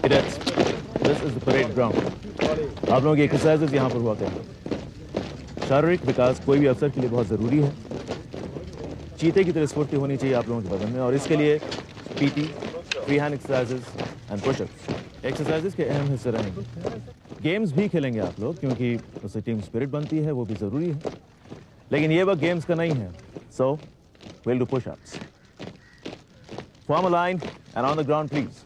Cadets, this is the parade ground. आप लोगों की एक्सरसाइजेस यहाँ पर हुआ करेंगे। शारीरिक विकास कोई भी अफसर के लिए बहुत ज़रूरी है। चीते की तरह स्फूर्ति होनी चाहिए आप लोगों के बदन में, और इसके लिए PT, free hand exercises and pushups exercises के अहम हिस्से रहेंगे। गेम्स भी खेलेंगे आप लोग, क्योंकि उससे टीम स्पिरिट बनती है, वो भी ज़रूरी है। लेकिन ये वक्त गेम्स का नहीं है, so we'll do push-ups. Form a line and on the ground, please.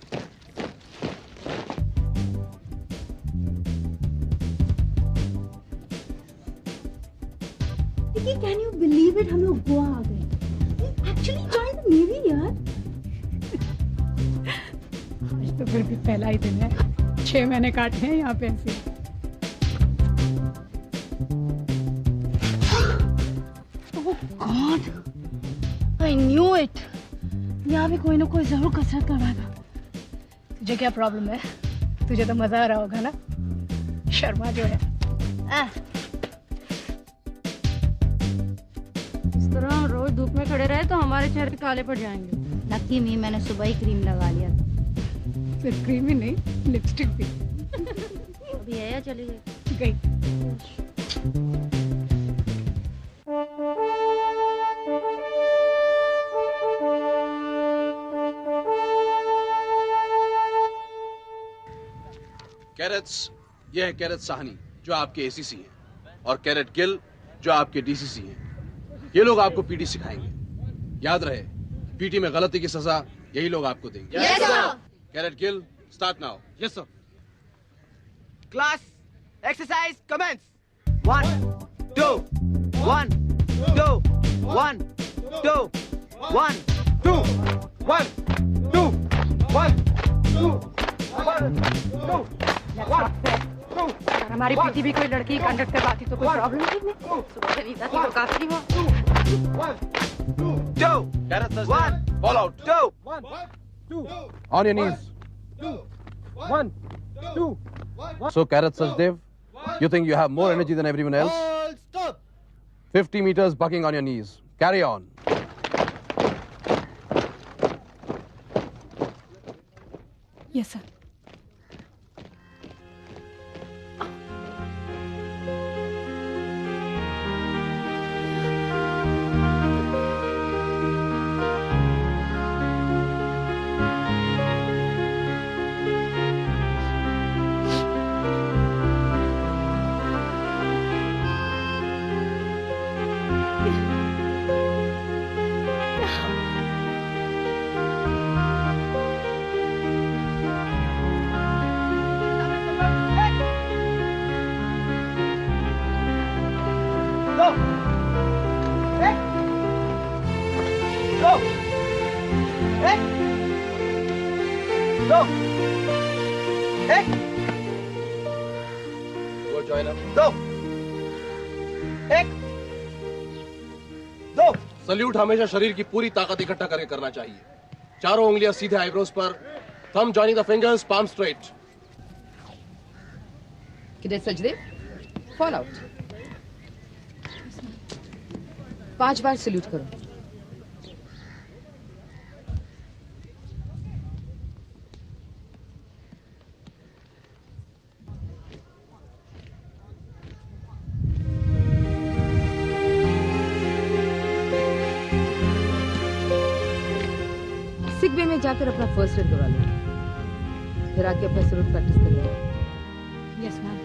Can you believe it? हम लोग गोवा आ गए. We actually joined the Navy, यार. आज तो फिर भी पहला ही दिन है. 6 महीने काटे हैं यहाँ पे ऐसे. Oh God! I knew it. यहाँ भी कोई ना कोई जरूर कसरत करवाएगा. तुझे क्या प्रॉब्लम है? तुझे तो मजा आ रहा होगा ना? शर्मा जो है. इस तरह रोज धूप में खड़े रहे तो हमारे चेहरे काले पड़ जाएंगे. लकी मी, मैंने सुबह ही क्रीम लगा लिया था. सिर्फ क्रीम ही नहीं, लिपस्टिक भी. अभी है या चली गई? गई. कैरेट्स, ये है कैरेट साहनी जो आपके एसीसी हैं, और कैरेट गिल जो आपके डीसीसी हैं. ये लोग आपको पीटी सिखाएंगे. याद रहे, पीटी में गलती की सजा यही लोग आपको देंगे. Yes, sir. Cadet Gill, start now. Yes, sir. Class, exercise, commence. 1, 2, 1, 2, 1, 2, 1, 2, 1, 2, 1, 2, 1, 2, 1, 2. हमारी पीटी भी कोई लड़की कंडक्ट करवाती तो कोई प्रॉब्लम नहीं. सुबह से रीता की तो काफी हुआ. 2, carat 1, fall out. 2, 1, 2. On your knees. 1, 2. So Carat Sajdev, you think you have more energy than everyone else? All stop. 50 meters bucking on your knees. Carry on. Yes, sir. Go. Hey. Go. Hey. Go. Hey. Go join up. Go. एक, 2. Salute हमेशा शरीर की पूरी ताकत इकट्ठा करके करना चाहिए. चारों उंगलियां सीधे आईब्रोज पर. Thumb joining the fingers, palm straight. Cadet Sajdev, fall out. 5 बार सल्यूट करो. सिक बे में जाकर अपना फर्स्ट एड करवा लो. फिर आके अपना सल्यूट प्रैक्टिस कर लो. Yes, ma'am.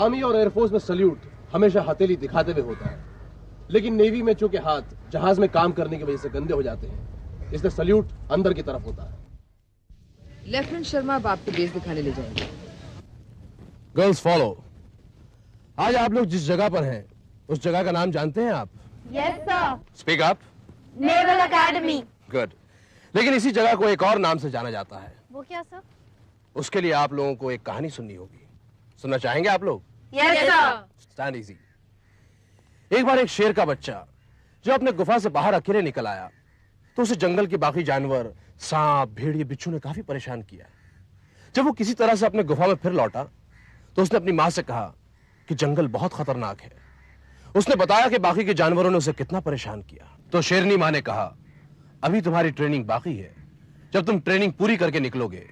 आर्मी और एयरफोर्स में सल्यूट हमेशा हथेली दिखाते हुए होता है, लेकिन नेवी में चूंकि हाथ जहाज में काम करने की वजह से गंदे हो जाते हैं, इसलिए सल्यूट अंदर की तरफ होता है. लेफ्टिनेंट शर्मा अब आपको बेस दिखाने ले जाएंगे. Girls follow. आज आप लोग जिस जगह पर हैं, उस जगह का नाम जानते हैं आप? Yes, sir. Speak up. Naval Academy. Good. लेकिन इसी जगह को एक और नाम से जाना जाता है. वो क्या सर? उसके लिए आप लोगों को एक कहानी सुननी होगी. सुनना चाहेंगे आप लोग? Yes, sir. Stand easy. एक बार एक शेर का बच्चा जो अपने गुफा से बाहर अकेले निकल आया, तो उसे जंगल के बाकी जानवर, सांप, भेड़िए, बिच्छू ने काफी परेशान किया. जब वो किसी तरह से अपने गुफा में फिर लौटा, तो उसने अपनी मां से कहा कि जंगल बहुत खतरनाक है. उसने बताया कि बाकी के जानवरों ने उसे कितना परेशान किया. तो शेरनी मां ने कहा, अभी तुम्हारी ट्रेनिंग बाकी है. जब तुम ट्रेनिंग पूरी करके निकलोगे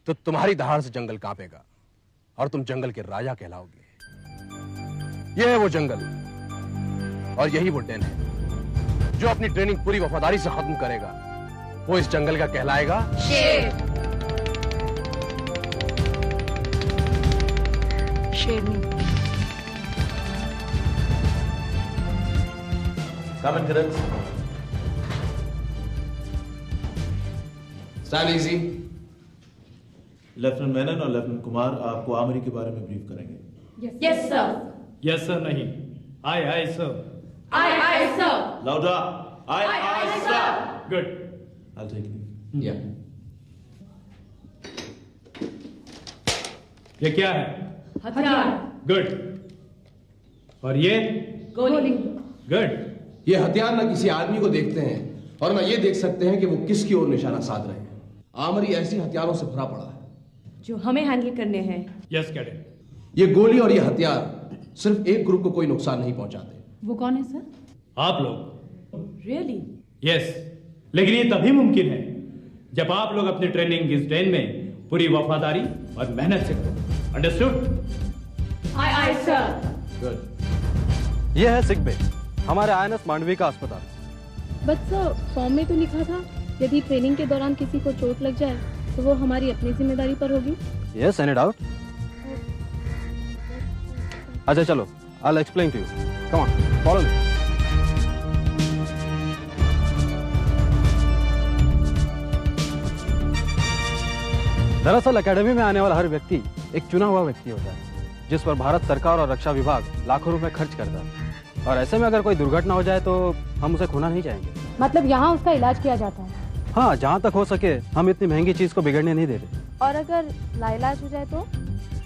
तो तुम्हारी दहाड़ से जंगल कांपेगा और तुम जंगल के राजा कहलाओगे। यह है वो जंगल और यही वो डेन है। जो अपनी ट्रेनिंग पूरी वफादारी से खत्म करेगा वो इस जंगल का कहलाएगा शेर। शेरनी। Come in, cadets. Stand easy. Lieutenant Menon और लेफ्टिनेंट कुमार आपको आर्मरी के बारे में ब्रीफ करेंगे। Yes sir. यस सर नहीं, aye sir. Aye sir. Louder, aye sir. Good. I'll take it. Yeah. ये क्या है? हथियार। गुड। और ये? गोली। गुड। ये हथियार ना किसी आदमी को देखते हैं और ना ये देख सकते हैं कि वो किसकी ओर निशाना साध रहे हैं। आर्मरी ऐसी हथियारों से भरा पड़ा है जो हमें हैंडल करने हैं। Yes cadet. ये गोली और ये हथियार सिर्फ एक ग्रुप को कोई नुकसान नहीं पहुंचाते। वो कौन है सर? आप लोग। रियली? यस, लेकिन ये तभी मुमकिन है जब आप लोग अपनी ट्रेनिंग इस डेन में पूरी वफादारी और मेहनत से करो। अंडरस्टूड? आई सर। गुड। ये है सिक बे, हमारे आईएनएस मांडवी का अस्पताल। बट सर, फॉर्म में तो लिखा था यदि ट्रेनिंग के दौरान किसी को चोट लग जाए तो वो हमारी अपनी जिम्मेदारी पर होगी। Yes, any doubt? अच्छा चलो, I will explain to you. Come on, follow me. दरअसल एकेडमी में आने वाला हर व्यक्ति एक चुना हुआ व्यक्ति होता है जिस पर भारत सरकार और रक्षा विभाग लाखों रुपए खर्च करता है। और ऐसे में अगर कोई दुर्घटना हो जाए तो हम उसे खोना नहीं चाहेंगे। मतलब यहाँ उसका इलाज किया जाता है? हाँ, जहाँ तक हो सके हम इतनी महंगी चीज को बिगड़ने नहीं देते। और अगर लाइलाज हो जाए तो?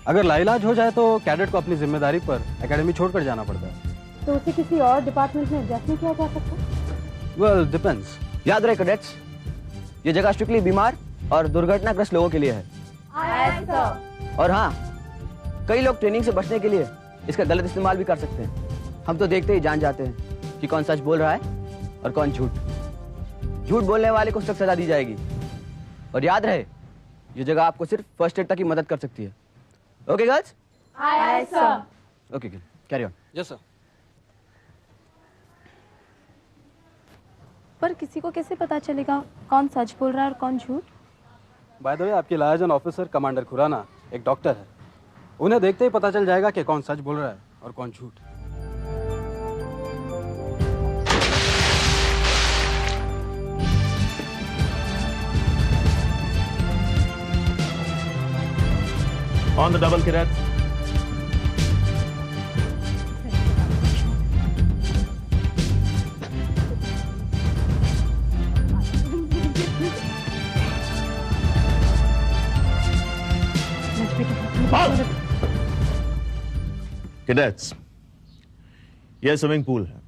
अगर लाइलाज हो जाए तो कैडेट को अपनी जिम्मेदारी पर एकेडमी छोड़कर जाना पड़ता है। तो उसे किसी और डिपार्टमेंट में एडजस्ट नहीं किया जा सकता? Well, depends. याद रहे कैडेट्स, ये जगह स्ट्रिक्टली बीमार और दुर्घटनाग्रस्त लोगों के लिए है। और हाँ, कई लोग ट्रेनिंग से बचने के लिए इसका गलत इस्तेमाल भी कर सकते हैं। हम तो देखते ही जान जाते हैं कि कौन सच बोल रहा है और कौन झूठ। झूठ बोलने वाले को सख्त सजा दी जाएगी। और याद रहे, ये जगह आपको सिर्फ फर्स्ट एड तक ही मदद कर सकती है। Okay girls? I sir. Okay, carry on. Yes sir. पर किसी को कैसे पता चलेगा कौन सच बोल रहा है और कौन झूठ? बाय द वे, आपके लायजन ऑफिसर कमांडर खुराना एक डॉक्टर है। उन्हें देखते ही पता चल जाएगा कि कौन सच बोल रहा है और कौन झूठ। On the double, cadets. Cadets, यह स्विमिंग पूल है।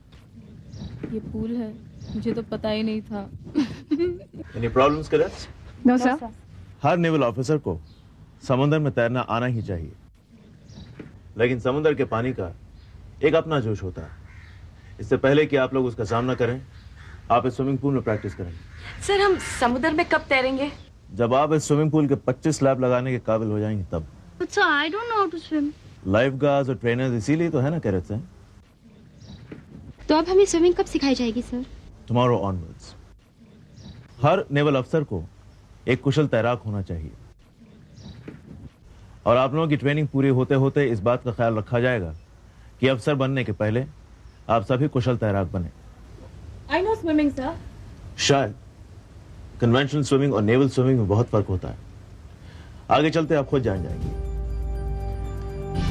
ये पूल है, मुझे तो पता ही नहीं था। Any problems, cadets? No sir. हर नेवल ऑफिसर को समुद्र में तैरना आना ही चाहिए, लेकिन समुद्र के पानी का एक अपना जोश होता है। इससे पहले कि आप लोग उसका सामना करें, आप इस स्विमिंग पूल में प्रैक्टिस करेंगे। सर, हम समुद्र में कब तैरेंगे? जब आप इस स्विमिंग पूल के 25 लैप लगाने के काबिल हो जाएंगे तब। But sir, I don't know how to swim. Life guards और ट्रेनर्स इसीलिए तो है ना कैडेट्स हैं। तो अब हमें स्विमिंग कब सिखाई जाएगी सर? Tomorrow onwards. हर नेवल अफसर को एक कुशल तैराक होना चाहिए और आप लोगों की ट्रेनिंग पूरी होते होते इस बात का ख्याल रखा जाएगा कि अफसर बनने के पहले आप सभी कुशल तैराक बने। I know swimming, sir. शायद कन्वेंशनल स्विमिंग और नेवल स्विमिंग में बहुत फर्क होता है। आगे चलते आप खुद जान जाएंगे।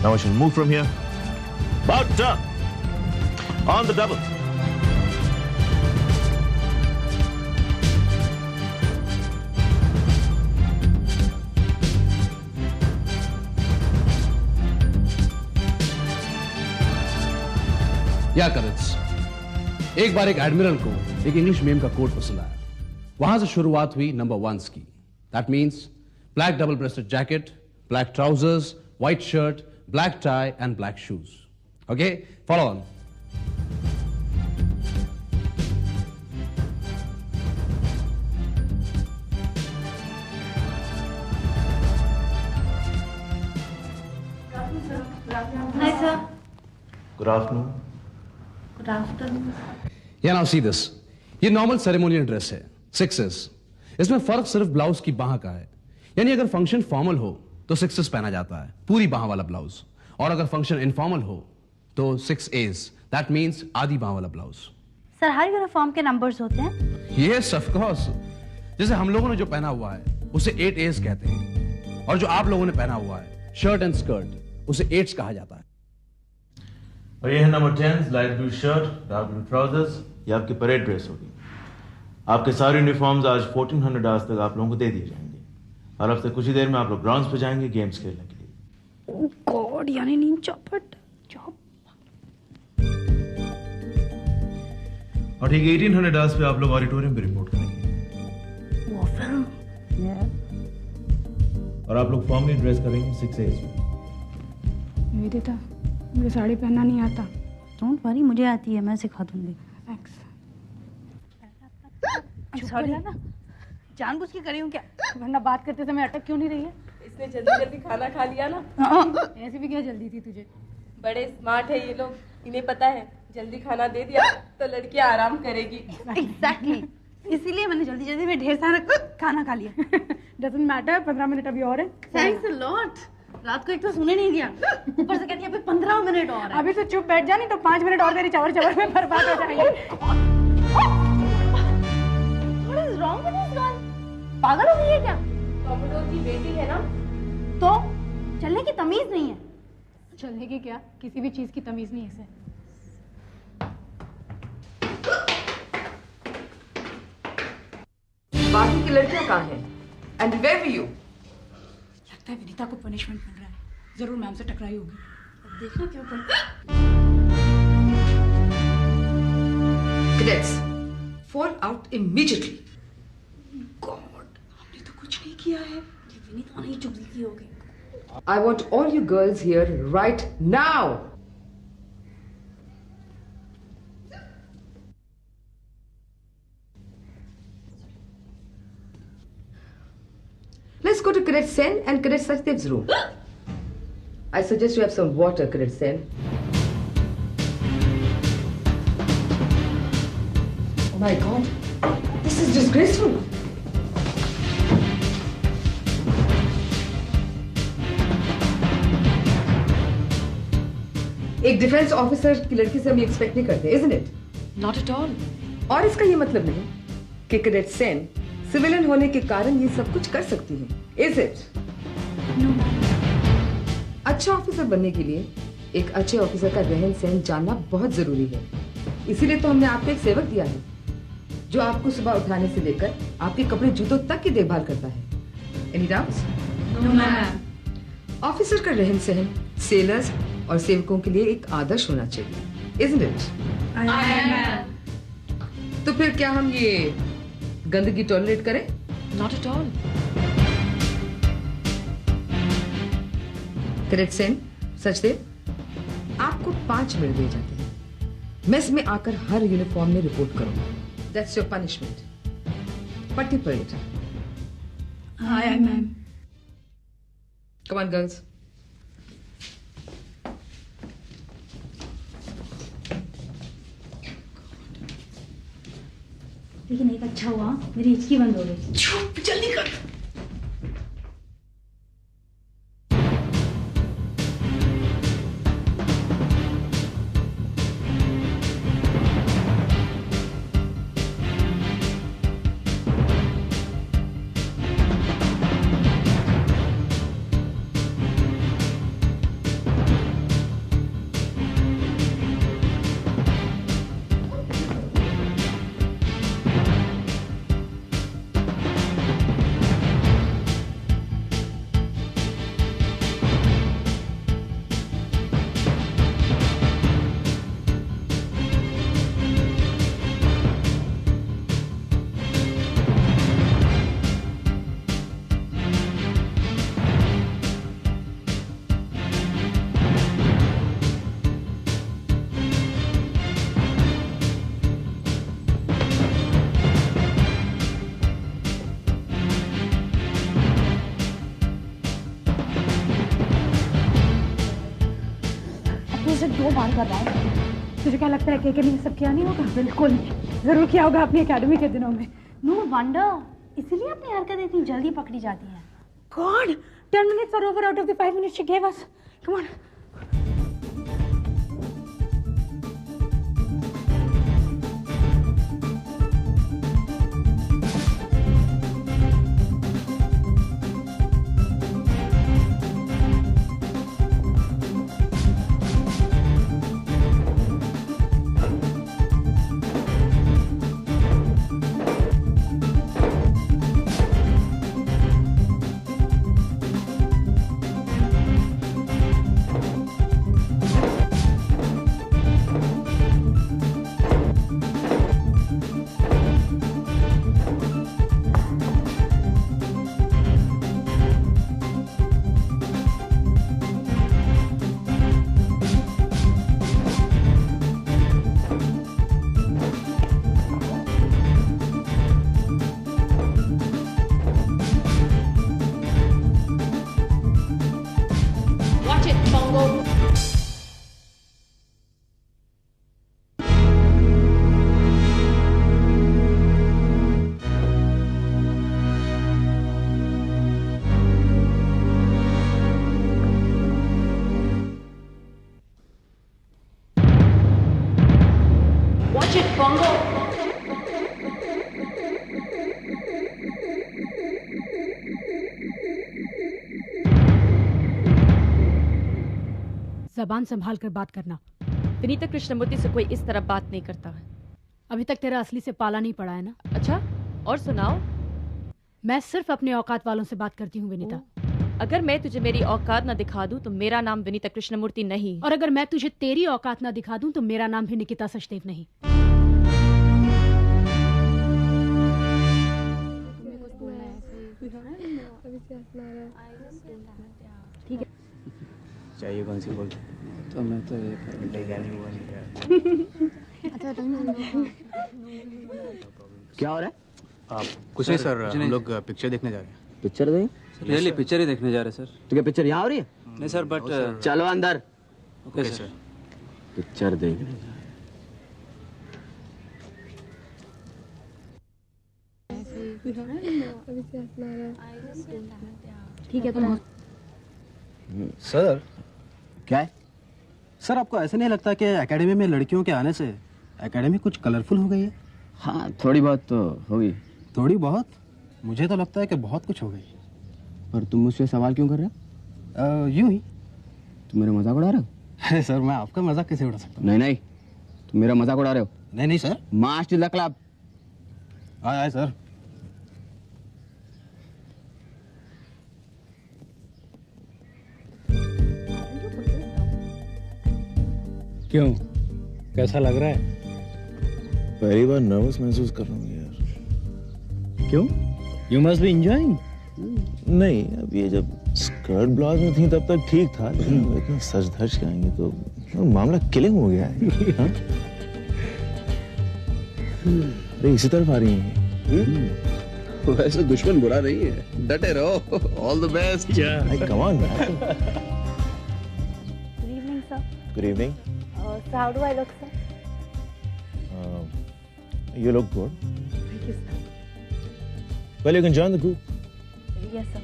Now I shall move from here. About turn. On the double. या कैडेट्स, एक बार एक एडमिरल को एक इंग्लिश मेम का कोड पसंद आया। वहां से शुरुआत हुई नंबर 1 की। That means black double rested jacket, black trousers, white shirt, black tie and black shoes. Okay, follow on. Good afternoon. Good afternoon. Yeah, now see this. ये नॉर्मल सेरेमोनियल ड्रेस है, 6s. इसमें फर्क सिर्फ blouse की बाह का है। यानी अगर फंक्शन फॉर्मल हो तो 6s पहना जाता है, पूरी बाह वाला ब्लाउज, और अगर फंक्शन इनफॉर्मल हो तो 6As. दैट मींस आधी बाह वाला ब्लाउज। सर, हर यूनिफॉर्म के नंबर्स होते हैं? Yes, of course. जैसे हम लोगों ने जो पहना हुआ है उसे 8As कहते हैं, और जो आप लोगों ने पहना हुआ है शर्ट एंड स्कर्ट, उसे 8s कहा जाता है। और ये है number 10, light blue shirt, dark blue trousers. ये आपकी परेड ड्रेस होगी। आपके सारे यूनिफॉर्म्स आज 1400 आवर्स तक आप लोगों को दे दिए जाएंगे, और अब से कुछ ही देर में आप लोग ग्राउंड्स पे जाएंगे गेम्स खेलने के लिए। ओह गॉड, यानी नींद चौपट जॉब। और ठीक 1800 आवर्स पे आप लोग ऑडिटोरियम पे रिपोर्ट करेंगे। वो फिल्म और आप लोग फॉर्मली ड्रेस करेंगे 6As में। निवेदिता, मुझे साड़ी पहनना नहीं आता। डोंट वरी, मुझे आती है, मैं सिखा दूंगी। थैंक्स। सॉरी ना, जानबूझ के करी हूँ क्या? वरना बात करते समय अटक क्यों नहीं रही है? इसने जल्दी जल्दी खाना खा लिया ना। ऐसी भी क्या जल्दी थी तुझे? बड़े स्मार्ट है ये लोग, इन्हें पता है जल्दी खाना दे दिया तो लड़की आराम करेगी। एग्जैक्टली, इसीलिए मैंने जल्दी जल्दी में ढेर सारा खाना खा लिया। डजंट मैटर, 15 मिनट अभी और है। Thanks a lot. रात को एक तो सोने नहीं दिया, ऊपर से कहती है अभी 15 मिनट और है। अभी तो चुप बैठ जा, नहीं तो 5 मिनट और तेरी चवर चवर में बर्बाद हो जाएंगे। What is wrong with this girl? पागल हो गई है क्या? कॉमोडोर की बेटी है ना। तो चलने की तमीज नहीं है। चलने की क्या, किसी भी चीज की तमीज नहीं है इसे। बाकी की लड़कियां कहाँ हैं? And where were you? लगता है विनीता को पनिशमेंट मिल रहा है, जरूर मैम से टकराई होगी। अब देखना क्यों करती। Cadets, fall out immediately. God, हमने तो कुछ नहीं किया है। ये विनीता नहीं चुप की होगी। I want all you girls here right now. Let's go to Cadet Sen and Cadet Sachdev's room. I suggest you have some water, Cadet Sen. Oh my God, this is disgraceful. एक defence officer की लड़की से हम expect नहीं करते, isn't it? Not at all. और इसका ये मतलब नहीं कि कैडेट सेन सिविलियन होने के कारण ये सब कुछ कर सकती है, is it? No. अच्छा ऑफिसर बनने के लिए एक अच्छे ऑफिसर का रहन सहन जानना बहुत जरूरी है। इसीलिए तो हमने आपको एक सेवक दिया है जो आपको सुबह उठाने से लेकर आपके कपड़े जूतों तक की देखभाल करता है। Any doubts? No, ma'am. Officer का रहन सहन सेलर्स और सेवकों के लिए एक आदर्श होना चाहिए, isn't it? तो फिर क्या हम ये गंदगी टॉलरेट करें? Not at all. Cadet Sen, Sachdev, आपको 5 मिनट दिए जाते हैं। मेस में आकर हर यूनिफॉर्म में रिपोर्ट करो। That's your punishment. पट्टी parade. Aye, ma'am. Come on, girls. लेकिन एक अच्छा हुआ, मेरी हिचकी बंद हो गई। चुप, जल्दी कर। इंतजार कर रहा है। तुझे क्या लगता है केके ने ये सब किया नहीं होगा? बिल्कुल नहीं, जरूर किया होगा अपनी एकेडमी के दिनों में। नो वंडर, इसीलिए अपनी हरकत इतनी जल्दी पकड़ी जाती है। God, 10 minutes are over out of the 5 minutes she gave us. Come on. जबान संभाल कर बात करना। विनीता कृष्णमूर्ति से कोई इस तरह बात नहीं करता। अभी तक तेरा असली से पाला नहीं पड़ा है ना? अच्छा, और सुनाओ। मैं सिर्फ अपने औकात वालों से बात करती हूँ विनीता। अगर मैं तुझे मेरी औकात ना दिखा दूं तो मेरा नाम विनीता कृष्णमूर्ति नहीं। और अगर मैं तुझे तेरी औकात ना दिखा दूं तो मेरा नाम भी निकिता सचदेव नहीं। ठीक है, चाहिए कौन सी बोल? तो मैं तो ये क्या हो रहा है? आप कुछ नहीं सर, हम लोग पिक्चर देखने जा रहे हैं। पिक्चर देख? रियली पिक्चर ही देखने जा रहे सर। तो क्या पिक्चर यहाँ हो रही है? नहीं सर, बट चलो अंदर। Okay sir. पिक्चर देखने जा ठीक है तुम। सर क्या है? सर, आपको ऐसा नहीं लगता कि एकेडमी में लड़कियों के आने से एकेडमी कुछ कलरफुल हो गई है? हाँ, थोड़ी बहुत तो होगी। थोड़ी बहुत? मुझे तो लगता है कि बहुत कुछ हो गई। पर तुम मुझसे सवाल क्यों कर रहे हो? यूं ही। तुम मेरा मजाक उड़ा रहे हो? अरे सर, मैं आपका मजाक कैसे उड़ा सकता हूँ? नहीं नहीं, तुम मेरा मजाक उड़ा रहे हो। नहीं नहीं sir. March two the club. आए सर। क्यों, कैसा लग रहा है? पहली बार नर्वस महसूस कर रहा हूँ यार। क्यों? You must be enjoying. नहीं, अब ये जब स्कर्ट ब्लाउज में थी तब तक ठीक था, लेकिन वो इतना सज धज के आएंगे तो मामला किलिंग हो गया है। हाँ? अरे इसी तरफ आ रही हैं। वैसे दुश्मन बुरा नहीं है, डटे रहो। All the best. Come on man. Good evening, sir. Good evening. So how do I look, sir? You look good. Thank you, sir. Well, you can join the group. Yes, sir.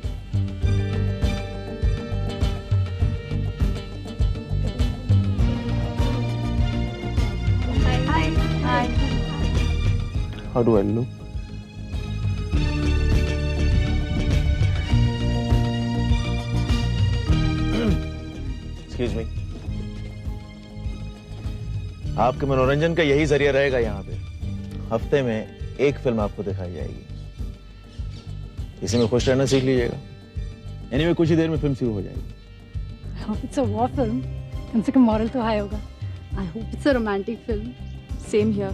Hi. Hi. How do I look? Excuse me. आपके मनोरंजन का यही जरिया रहेगा यहाँ पे। हफ्ते में एक फिल्म आपको दिखाई जाएगी, इसी में खुश रहना सीख लीजिएगा। एनीवे, कुछ ही देर में फिल्म शुरू हो जाएगी। I hope it's a war film. कम से कम मॉरल तो हाई होगा। I hope it's a romantic film. Same here.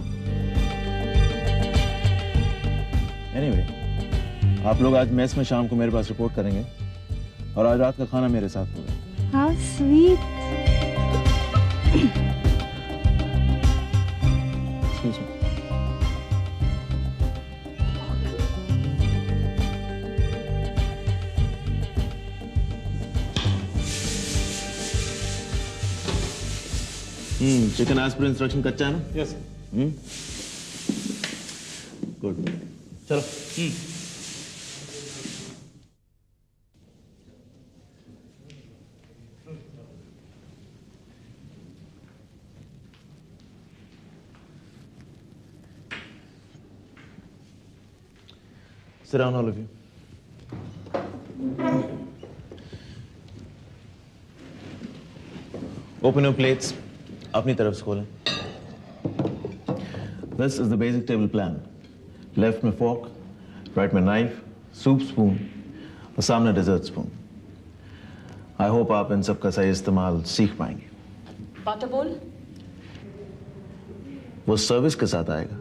Anyway, आप लोग आज मेस में शाम को मेरे पास रिपोर्ट करेंगे और आज रात का खाना मेरे साथ होगा। How sweet. Excuse me. Chicken as per instruction कच्चा है ना? यस गुड, चलो। Sit down, all of you. Open your plates. अपनी तरफ से खोलें. This is the basic table plan. Left में fork, right में knife, soup spoon और सामने dessert spoon. I hope आप इन सब का सही इस्तेमाल सीख पाएंगे. बटर बोल? वो सर्विस के साथ आएगा.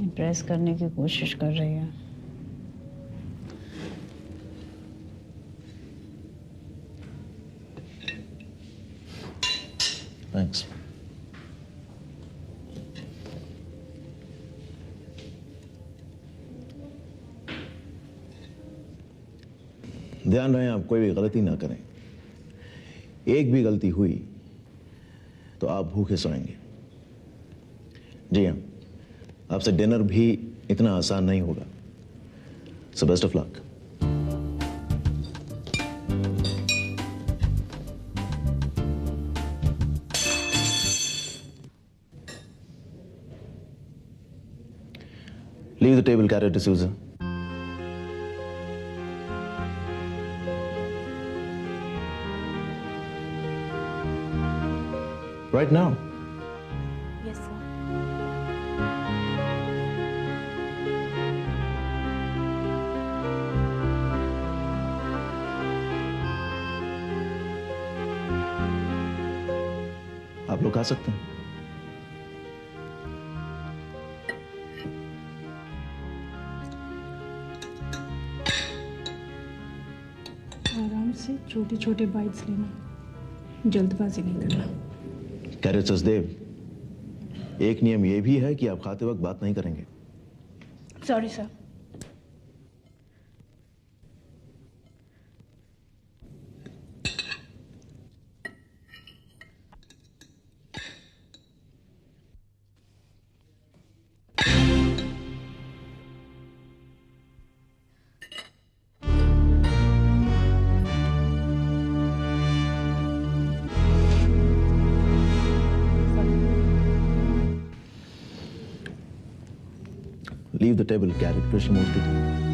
इम्प्रेस करने की कोशिश कर रही है. Thanks. ध्यान रहे आप कोई भी गलती ना करें. एक भी गलती हुई तो आप भूखे सोएंगे. जी हाँ, आपसे डिनर भी इतना आसान नहीं होगा. So best of luck. Leave the table, carry it to Susan. Right now. Yes, sir. आप लोग खा सकते हैं. आराम से छोटे छोटे बाइट्स लेना, जल्दबाजी नहीं करना. कैरे सचदेव, एक नियम यह भी है कि आप खाते वक्त बात नहीं करेंगे. Sorry sir. Leave the table, carry it, Krishnamurti.